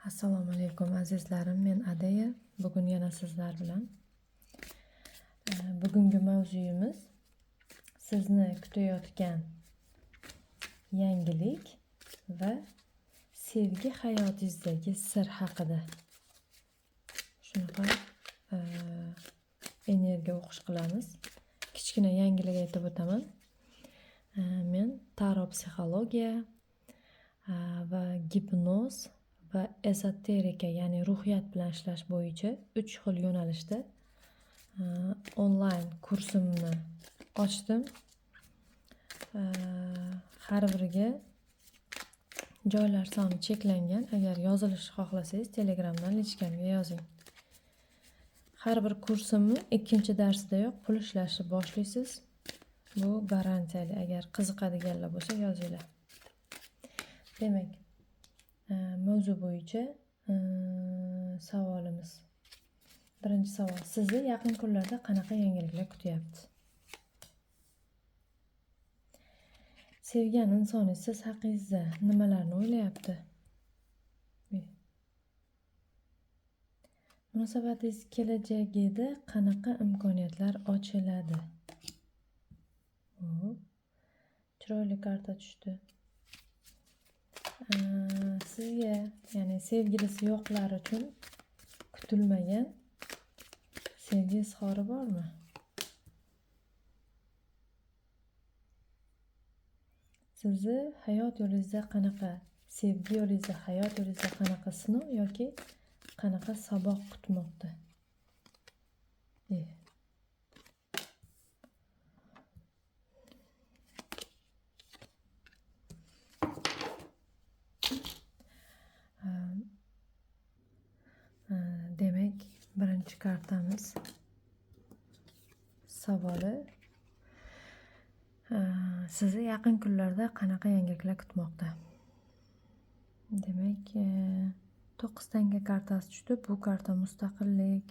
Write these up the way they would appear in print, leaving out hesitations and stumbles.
Assalomu alaykum azizlarim, men Adaya. Bugun yana sizlar bilan. Bugungi mavzuyimiz sizni kutayotgan yangilik va sevgi hayotingizdagi sir haqida. Shunaqa energiya o'qish qilamiz. Kichkina yangilik aytib o'taman. Men taro psixologiya va gipnoz va ezoterika, ya'ni ruhiyat bilan ishlash bo'yicha 3 xil yo'nalishda onlayn kursimni ochdim. Har biriga joylar soni cheklangan. Agar yozilishni xohlasangiz, Telegramdan lichkamga yozing. Har bir kursimni 2-darsidayoq pul ishlashni boshlaysiz. Bu garantiyali. Agar qiziqadiganlar bo'lsa, yozinglar. Demak, mavzu bo'yicha savolimiz. Birinchi savol: sizni yaqin kunlarda qanaqa yangiliklar kutyapti? Sevgan insoningiz siz haqingizda nimalarni o'ylayapti? Munosabatingiz kelajagida qanaqa imkoniyatlar ochiladi? Chiroyli karta tushdi. Sizga, ya'ni sevgilisi yo'qlar uchun kutilmagan sevgi izhori bormi? Sizni hayot yo'lingizda qanaqa, sevgi yo'lingizda, hayot yo'lingizda qanaqa sinov yoki qanaqa saboq kutmoqda? Demak, birinchi kartamiz savoli: sizni yaqin kunlarda qanaqa yangiliklar kutmoqda? Demak, 9 tanga kartasi tushdi. Bu karta mustaqillik,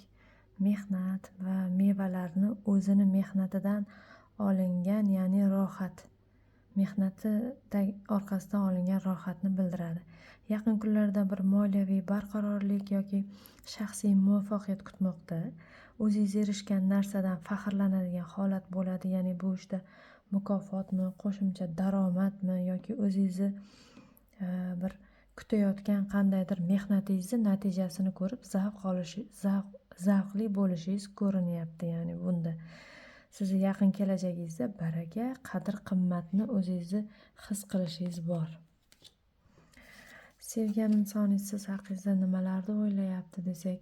mehnat va mevalarni o'zini mehnatidan olingan, ya'ni rohat. Mehnati orqasidan olingan rohatni bildiradi. Yaqin kunlarda bir moliyaviy barqarorlik yoki shaxsiy muvaffaqiyat kutmoqda. O'zingiz erishgan narsadan faxrlanadigan holat bo'ladi. Ya'ni bu ishda mukofotmi, qo'shimcha daromadmi yoki o'zingizni bir kutayotgan qandaydir mehnatingizni natijasini ko'rib zavqli bo'lishingiz ko'rinyapti. Ya'ni bunda sizni yaqin kelajagingizda baraka, qadr-qimmatni o'zingizni his qilishingiz bor. Sevgan insoningiz siz haqingizda nimalarni o'ylayapti desak,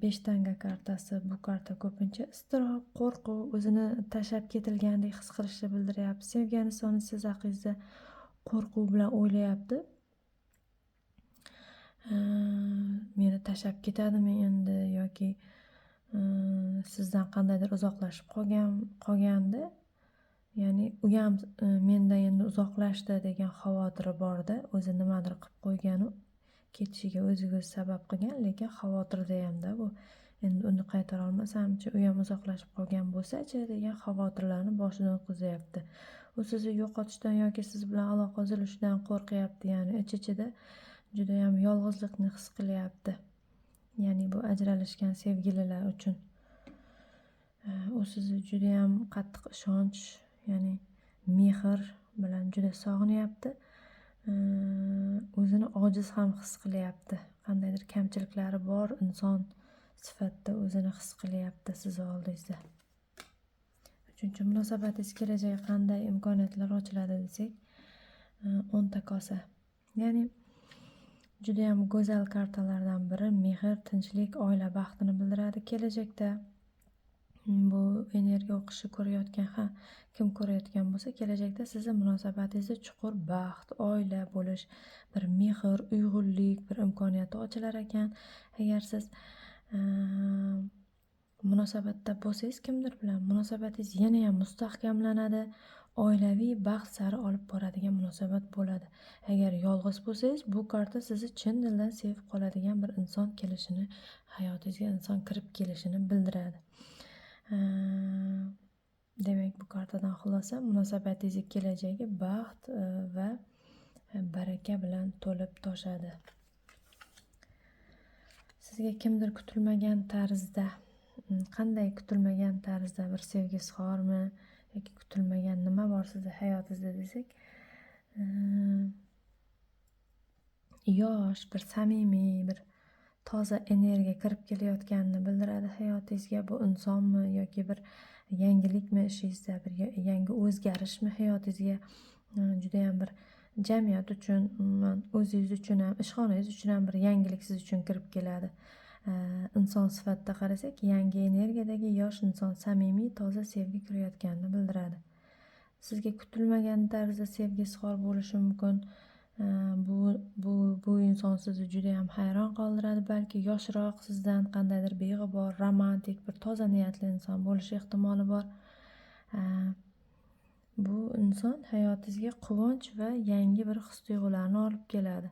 5 tanga kartasi. Bu karta ko'pincha iztirob, qo'rquv, o'zini tashlab ketilgandek his qilishni bildiryapti. Sevgan insoningiz siz haqingizda qo'rquv bilan o'ylayapti. Meni tashlab ketadimi endi yoki sizdan qandaydir uzoqlashib qolganda, ya'ni u ham mendan endi uzoqlashdi degan xavotiri borda, o'zi nimadir qilib qo'yganu ketishiga o'ziga sabab qilgan, lekin xavotirda hamda bu endi uni qaytara olmasamchi, u ham uzoqlashib qolgan bo'lsa-chi degan xavotirlarni boshidan o'tkazyapti. U sizni yo'qotishdan yoki siz bilan aloqa uzilishidan qo'rqyapti, ya'ni ich-ichida juda ham yolg'izlikni his qilyapti. Ya'ni bu ajralishgan sevgililar uchun u sizni juda ham qattiq ishonch, ya'ni mehr bilan juda sog'inyapti. O'zini ojiz ham his qilyapti. Qandaydir kamchiliklari bor inson sifatida o'zini his qilyapti siz oldingizda. Uchinchi, munosabatingiz kelajagiga qanday imkoniyatlar ochiladi desak, 10 ta kosa. Ya'ni juda ham go'zal kartalardan biri mehr, tinchlik, oila baxtini bildiradi. Kelajakda bu energiya o'qishni ko'rayotgan, kim ko'rayotgan bo'lsa, kelajakda sizni munosabatingizda chuqur baxt, oila bo'lish, bir mehr, uyg'unlik, bir imkoniyati ochilar ekan. Agar siz munosabatda bo'lsangiz kimdir bilan, munosabatingiz yana ham mustahkamlanadi, oilaviy baxt sari olib boradigan munosabat bo'ladi. Agar yolg'iz bo'lsangiz, bu karta sizni chin dildan sevib qoladigan bir inson kelishini, hayotingizga inson kirib kelishini bildiradi. Demak, bu kartadan xulosa munosabatingiz kelajagi baxt va baraka bilan to'lib toshadi. Sizga kimdir kutilmagan tarzda, qanday kutilmagan tarzda bir sevgi izhormi yoki kutilmagan nima bor sizni hayotingizda desak, yosh, bir samimiy, bir toza energiya kirib kelayotganini bildiradi hayotingizga. Bu insonmi yoki bir yangilikmi ishingizda, bir yangi o'zgarishmi hayotingizga, juda ham bir jamiyat uchun, o'zingiz uchun ham, ishxonangiz uchun ham bir yangilik siz uchun kirib keladi. Inson sifatida qarasak, yangi energiyadagi yosh inson samimiy, toza sevgi kirayotganini bildiradi. Sizga kutilmagan tarzda sevgi izhor bo'lishi mumkin. Bu inson sizni juda ham hayron qoldiradi. Balki yoshroq sizdan, qandaydir beg'ubor, romantik, bir toza niyatli inson bo'lishi ehtimoli bor. Bu inson hayotingizga quvonch va yangi bir his-tuyg'ularni olib keladi.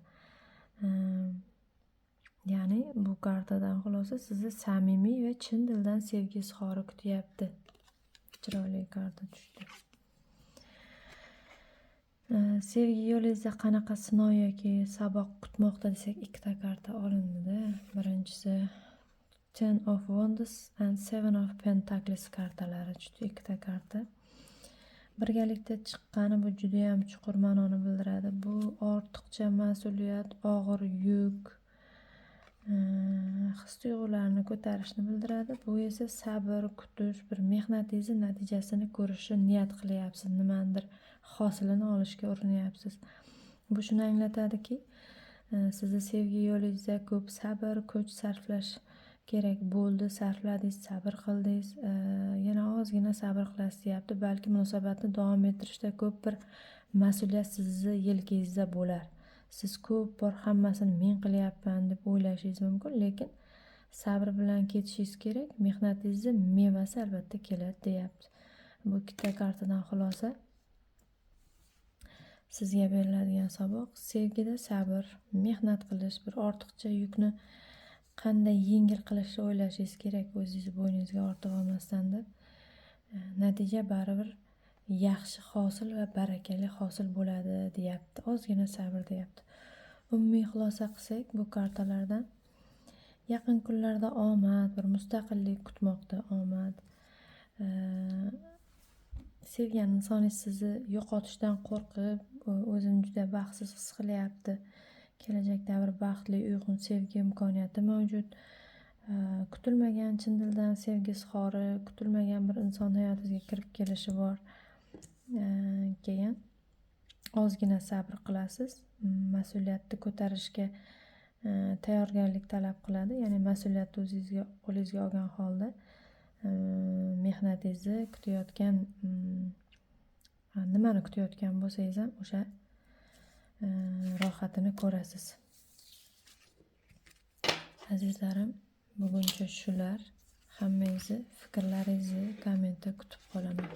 Ya'ni bu kartadan xulosa sizni samimiy va chin dildan sevgi izhori kutyapti. Chiroyli karta tushdi. Sevgi yo'lingizda qanaqa sinov yoki saboq kutmoqda desak, ikkita karta olindida. Birinchisi Ten of Wands and Seven of Pentacles kartalari tushdi, ikkita karta. Birgalikda chiqqani bu juda ham chuqur ma'noni bildiradi. Bu ortiqcha mas'uliyat, og'ir yuk, his-tuyg'ularni ko'tarishni bildiradi. Bu esa sabr, kutish, bir mehnatingizni natijasini ko'rishni niyat qilyapsiz, nimadir hosilini olishga urinyapsiz. Bu shuni anglatadiki, sizni sevgi yo'lingizda ko'p sabr, kuch sarflash kerak bo'ldi, sarfladingiz, sabr qildingiz, yana ozgina sabr qilasiz deyapti. Balki munosabatni davom ettirishda ko'p bir mas'uliyat sizni yelkangizda bo'lar. Siz ko'p bor hammasini men qilyapman deb o'ylashingiz mumkin, lekin sabr bilan ketishingiz kerak. Mehnatingizni mevasi albatta keladi deyapti. Bu ikkita kartadan xulosa. Sizga beriladigan saboq sevgida sabr, mehnat qilish, bir ortiqcha yukni qanday yengil qilishni o'ylashingiz kerak, o'zingizni bo'yningizga ortib olmasdan deb. Natija baribir yaxshi hosil va barakali hosil bo'ladi deyapti. Ozgina sabr deyapti. Umumiy xulosa qilsak, bu kartalardan yaqin kunlarda omad, bir mustaqillik kutmoqda, omad. Sevgan insoningiz sizni yo'qotishdan qo'rqib, o'zini juda baxtsiz his qilyapti. Kelajakda bir baxtli, uyg'un sevgi imkoniyati mavjud. Kutilmagan chin dildan sevgi izhori, kutilmagan bir inson hayotingizga kirib kelishi bor. Keyin ozgina sabr qilasiz. Mas'uliyatni ko'tarishga tayyorgarlik talab qiladi. Ya'ni mas'uliyatni o'zingizga qo'lingizga olgan holda mehnatingizni kutayotgan, nimani kutayotgan bo'lsangiz ham o'sha rohatini ko'rasiz. Azizlarim, buguncha shular. Hammangizni fikrlaringizni kommentda kutib qolaman.